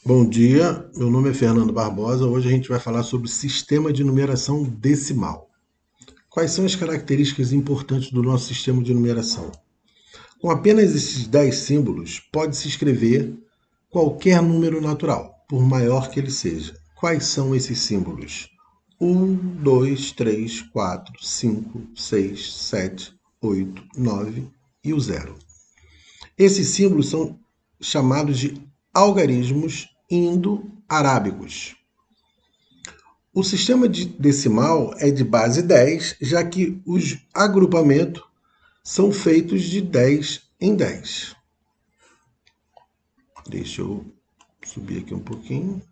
Bom dia, meu nome é Fernando Barbosa. Hoje a gente vai falar sobre o sistema de numeração decimal. Quais são as características importantes do nosso sistema de numeração? Com apenas esses 10 símbolos, pode-se escrever qualquer número natural, por maior que ele seja. Quais são esses símbolos? 1, 2, 3, 4, 5, 6, 7, 8, 9 e o zero. Esses símbolos são chamados de algarismos indo-arábicos. O sistema decimal é de base 10, já que os agrupamentos são feitos de 10 em 10. Deixa eu subir aqui um pouquinho.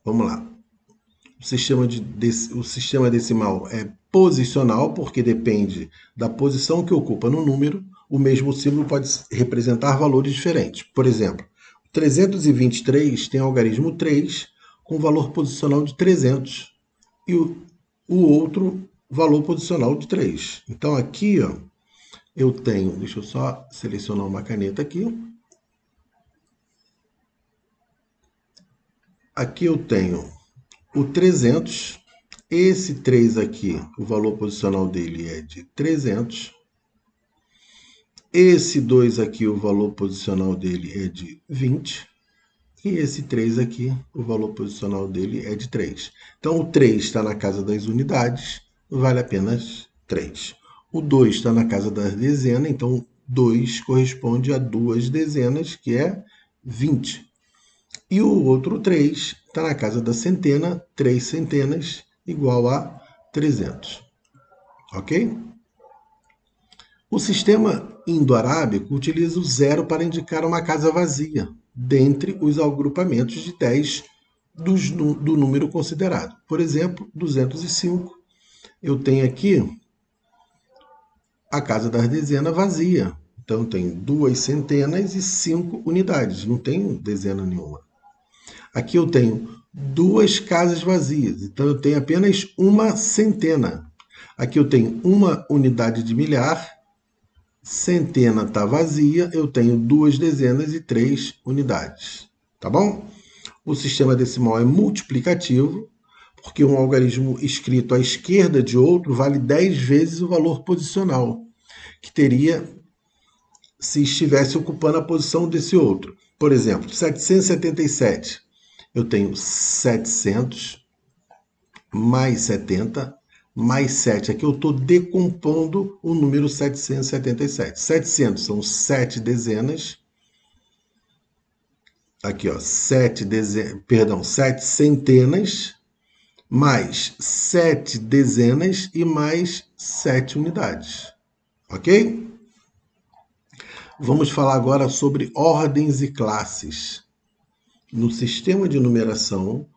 Vamos lá. O sistema decimal é posicional, porque depende da posição que ocupa no número. O mesmo símbolo pode representar valores diferentes. Por exemplo, 323 tem algarismo 3 com valor posicional de 300 e o outro valor posicional de 3. Então aqui ó, eu tenho, deixa eu só selecionar uma caneta aqui. Aqui eu tenho o 300, esse 3 aqui, o valor posicional dele é de 300. Esse 2 aqui, o valor posicional dele é de 20. E esse 3 aqui, o valor posicional dele é de 3. Então, o 3 está na casa das unidades, vale apenas 3. O 2 está na casa das dezenas, então 2 corresponde a duas dezenas, que é 20. E o outro 3 está na casa da centena, 3 centenas, igual a 300. Ok? O sistema indo-arábico utiliza o zero para indicar uma casa vazia, dentre os agrupamentos de 10 do número considerado. Por exemplo, 205. Eu tenho aqui a casa das dezenas vazia. Então, tem duas centenas e 5 unidades. Não tenho dezena nenhuma. Aqui eu tenho duas casas vazias. Então, eu tenho apenas uma centena. Aqui eu tenho uma unidade de milhar. Centena está vazia, eu tenho duas dezenas e 3 unidades. Tá bom? O sistema decimal é multiplicativo, porque um algarismo escrito à esquerda de outro vale 10 vezes o valor posicional, que teria se estivesse ocupando a posição desse outro. Por exemplo, 777. Eu tenho 700 mais 70 mais 7. Aqui eu estou decompondo o número 777. 700 são 7 dezenas. Aqui, ó, 7 centenas, mais 7 dezenas e mais 7 unidades. Ok? Vamos falar agora sobre ordens e classes. No sistema de numeração,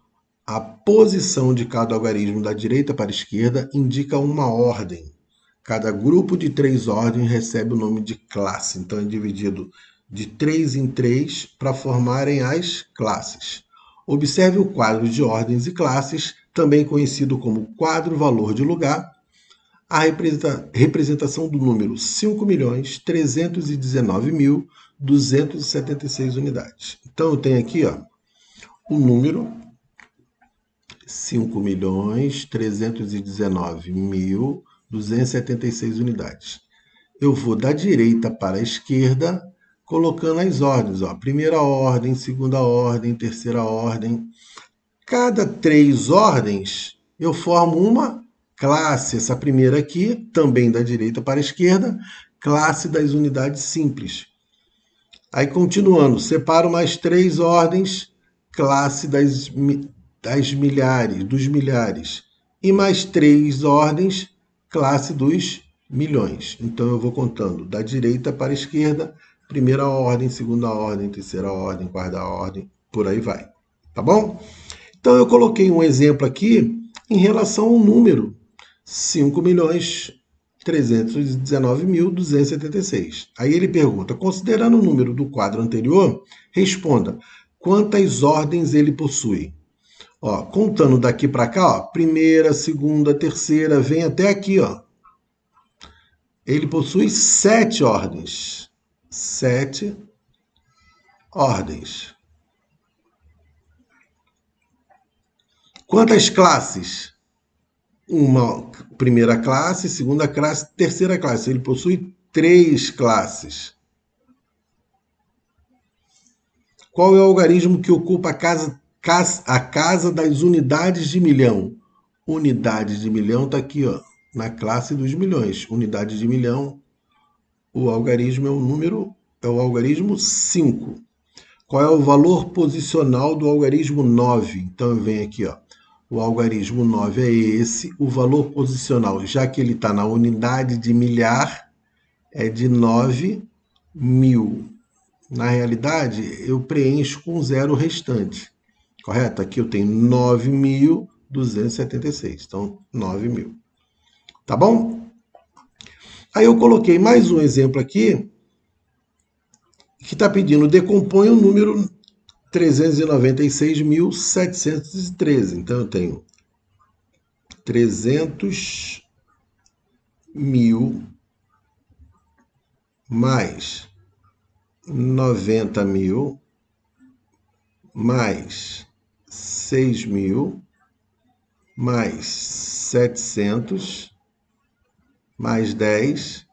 a posição de cada algarismo da direita para a esquerda indica uma ordem. Cada grupo de 3 ordens recebe o nome de classe. Então é dividido de 3 em 3 para formarem as classes. Observe o quadro de ordens e classes, também conhecido como quadro valor de lugar, a representação do número 5.319.276 unidades. Então eu tenho aqui ó, o número 5.319.276 unidades. Eu vou da direita para a esquerda, colocando as ordens. Ó. Primeira ordem, segunda ordem, terceira ordem. Cada 3 ordens, eu formo uma classe. Essa primeira aqui, também da direita para a esquerda, classe das unidades simples. Aí, continuando, separo mais 3 ordens, classe das milhares, dos milhares. E mais 3 ordens, classe dos milhões. Então eu vou contando da direita para a esquerda, primeira ordem, segunda ordem, terceira ordem, quarta ordem, por aí vai. Tá bom? Então eu coloquei um exemplo aqui em relação ao número 5.319.276. Aí ele pergunta, considerando o número do quadro anterior, responda quantas ordens ele possui. Ó, contando daqui para cá, ó, primeira, segunda, terceira, vem até aqui, ó. Ele possui 7 ordens. 7 ordens. Quantas classes? Uma primeira classe, segunda classe, terceira classe. Ele possui 3 classes. Qual é o algarismo que ocupa a casa das unidades de milhão? Unidades de milhão está aqui, ó, na classe dos milhões. Unidade de milhão, o algarismo é o algarismo 5. Qual é o valor posicional do algarismo 9? Então eu venho aqui, ó. O algarismo 9 é esse. O valor posicional, já que ele está na unidade de milhar, é de 9.000. Na realidade, eu preencho com zero restante. Correto? Aqui eu tenho 9.276. Então, 9.000. Tá bom? Aí eu coloquei mais um exemplo aqui, que está pedindo decompõe o número 396.713. Então, eu tenho 300.000 mais 90.000 mais 6.000 mais 700 mais 10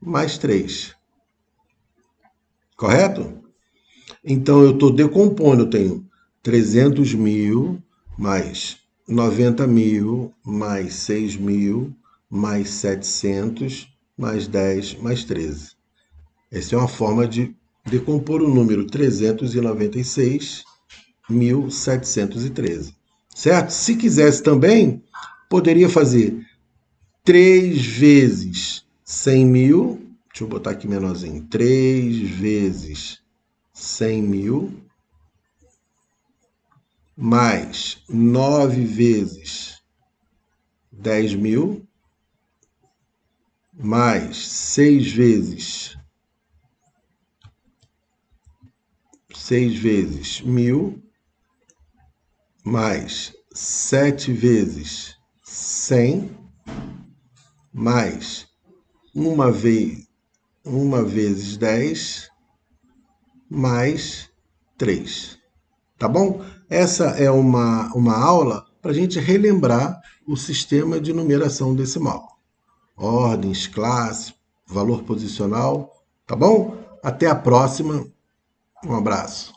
mais 3. Correto? Então eu estou decompondo, eu tenho 300.000 mais 90.000 mais 6.000 mais 700 mais 10 mais 13. Essa é uma forma de decompor o número 396.713. Certo? Se quisesse também, poderia fazer 3 vezes 100.000. Deixa eu botar aqui menorzinho. 3 vezes 100.000 mais 9 vezes 10.000 mais 6 vezes 1.000 mais 7 vezes 100 mais 1 vezes 10 mais 3. Tá bom? Essa é uma aula para a gente relembrar o sistema de numeração decimal. Ordens, classes, valor posicional. Tá bom? Até a próxima. Um abraço.